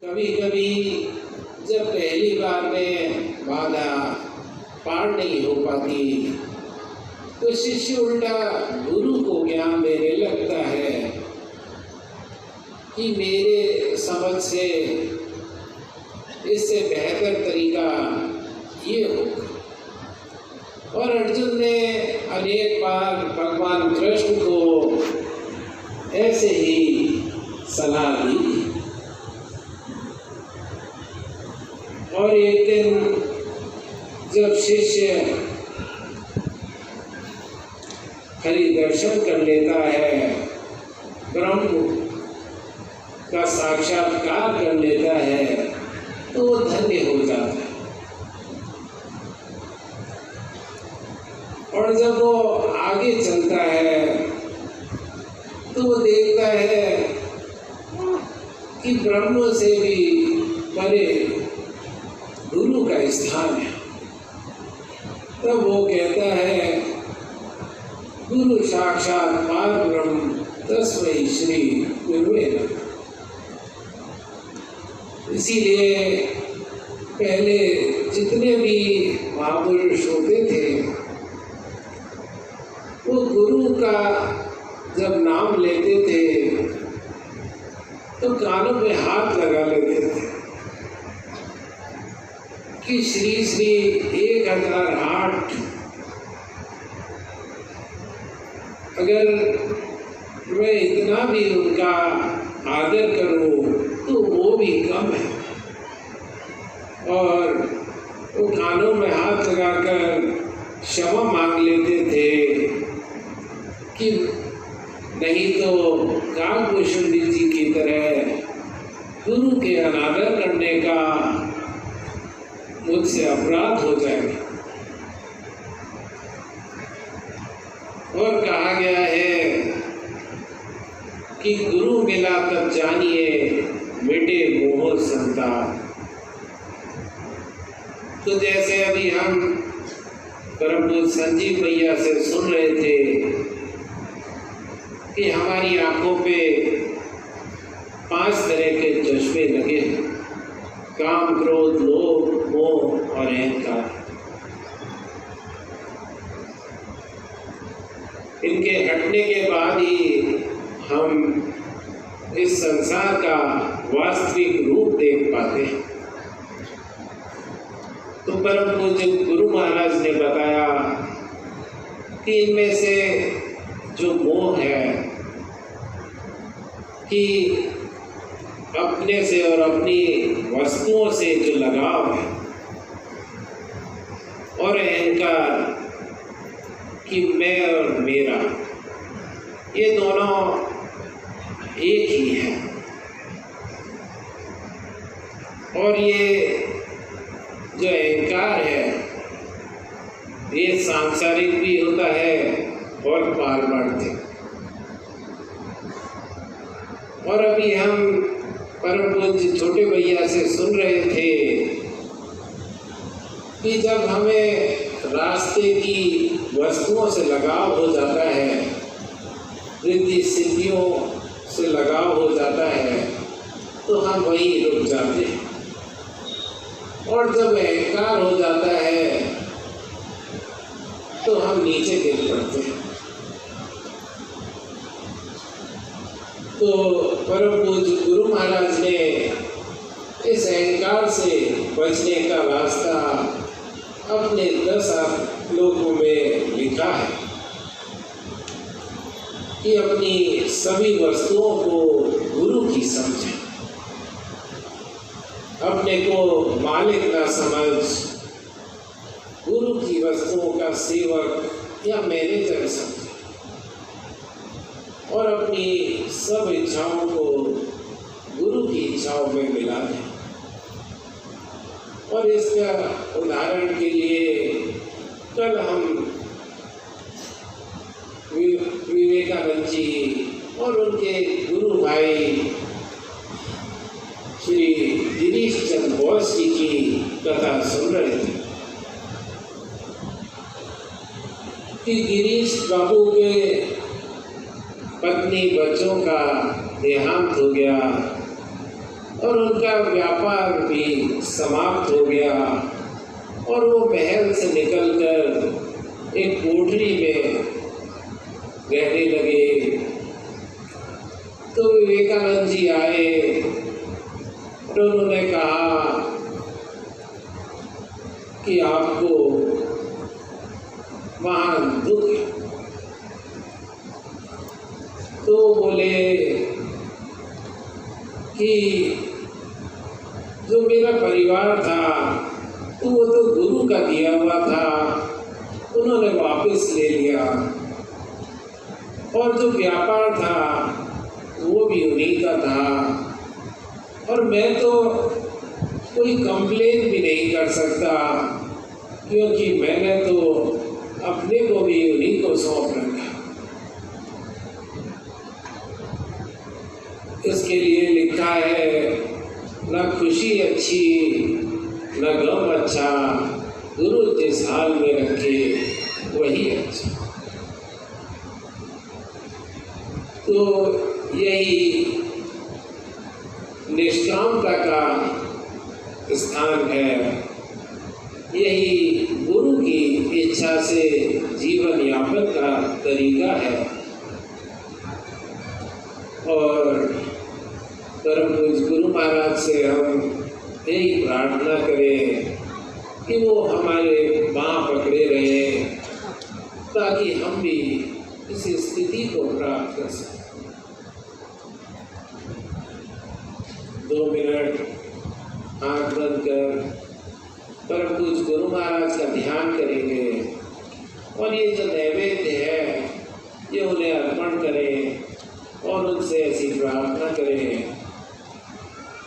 कभी कभी जब पहली बार में बाधा पार नहीं हो पाती तो शिष्य उल्टा गुरु को ज्ञान देने लगता है कि मेरे समझ से इससे बेहतर तरीका ये होगा। और अर्जुन ने अनेक बार भगवान कृष्ण को ऐसे ही सलाह दी। और एक दिन जब शिष्य हरि दर्शन कर लेता है, ब्रह्म का साक्षात्कार कर लेता है, तो वो धन्य हो जाता है। और जब वो आगे चलता है तो वो देखता है कि ब्रह्म से भी परे गुरु का स्थान है। तब वो कहता है गुरु साक्षात पार ब्रह्म तस्मै श्री गुरुवे नमः। इसीलिए पहले जितने भी महापुरुष होते थे वो गुरु का जब नाम लेते थे तो कानों में हाथ लगा लेते थे कि श्री श्री 1008। अगर मैं इतना भी उनका आदर करूं तो वो भी कम है। और वो कानों में हाथ लगाकर क्षमा मांग लेते थे कि नहीं तो कालभूषण जी की तरह गुरु के अनादर करने का मुझसे अपराध हो जाएगा। और कहा गया है कि गुरु मिला तब जानिए मिटे मोह संताप। तो जैसे अभी हम परम पूज्य संजीव भैया से सुन रहे थे कि हमारी आंखों पे 5 तरह के चश्मे लगे, काम क्रोध लोभ मोह और अहंकार। इनके हटने के बाद ही हम इस संसार का वास्तविक रूप देख पाते हैं। तो परम पूज्य गुरु महाराज ने बताया कि इनमें से जो मोह है कि अपने से और अपनी वस्तुओं से जो लगाव है, और अहंकार कि मैं और मेरा, ये दोनों एक ही है। और ये जो अहंकार है ये सांसारिक भी होता है और पारमार्थिक। और अभी हम परम पूज्य छोटे भैया से सुन रहे थे कि जब हमें रास्ते की वस्तुओं से लगाव हो जाता है, रिद्धि सिद्धियों से लगाव हो जाता है, तो हम वहीं रुक जाते हैं। और जब अहंकार हो जाता है तो हम नीचे गिर पड़ते हैं। तो परम पूज्य गुरु महाराज ने इस अहंकार से बचने का रास्ता अपने 10 श्लोकों में लिखा है कि अपनी सभी वस्तुओं को गुरु की समझें, अपने को मालिक ना समझ, गुरु की वस्तुओं का सेवक या मैनेजर समझें, और अपनी सब इच्छाओं को गुरु की इच्छाओं में मिला दें। और इसका उदाहरण के लिए कल हम विवेकानंद जी और उनके गुरु भाई श्री गिरीश चंद्र बोस जी की कथा सुन रहे थे कि गिरीश बाबू के पत्नी बच्चों का देहांत हो गया और उनका व्यापार भी समाप्त हो गया और वो महल से निकलकर एक कोठरी में रहने लगे। तो विवेकानंद जी आए और उन्होंने कहा कि आपको वहाँ दुख है। तो बोले कि जो मेरा परिवार था तो वो तो गुरु का दिया हुआ था, उन्होंने वापस ले लिया, और जो व्यापार था वो भी उन्हीं का था, और मैं तो कोई कंप्लेन भी नहीं कर सकता क्योंकि मैंने तो अपने को भी उन्हीं को सौंप रखा। इसके लिए लिखा है, न खुशी अच्छी न गम अच्छा, गुरु जिस हाल में रखे वही अच्छा। तो यही निष्कामता का स्थान है, यही गुरु की इच्छा से जीवन यापन का तरीका है। और परम पूज्य गुरु महाराज से हम यही प्रार्थना करें कि वो हमारे बाँह पकड़े रहे ताकि हम भी इस स्थिति को प्राप्त कर सकें। 2 मिनट आँख बंद कर परम पूज्य गुरु महाराज का ध्यान करेंगे और ये जो नैवेद्य है ये उन्हें अर्पण करें और उनसे ऐसी प्रार्थना करें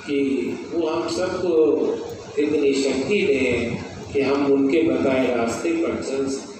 कि वो हम सबको इतनी शक्ति दें कि हम उनके बताए रास्ते पर चल सकें।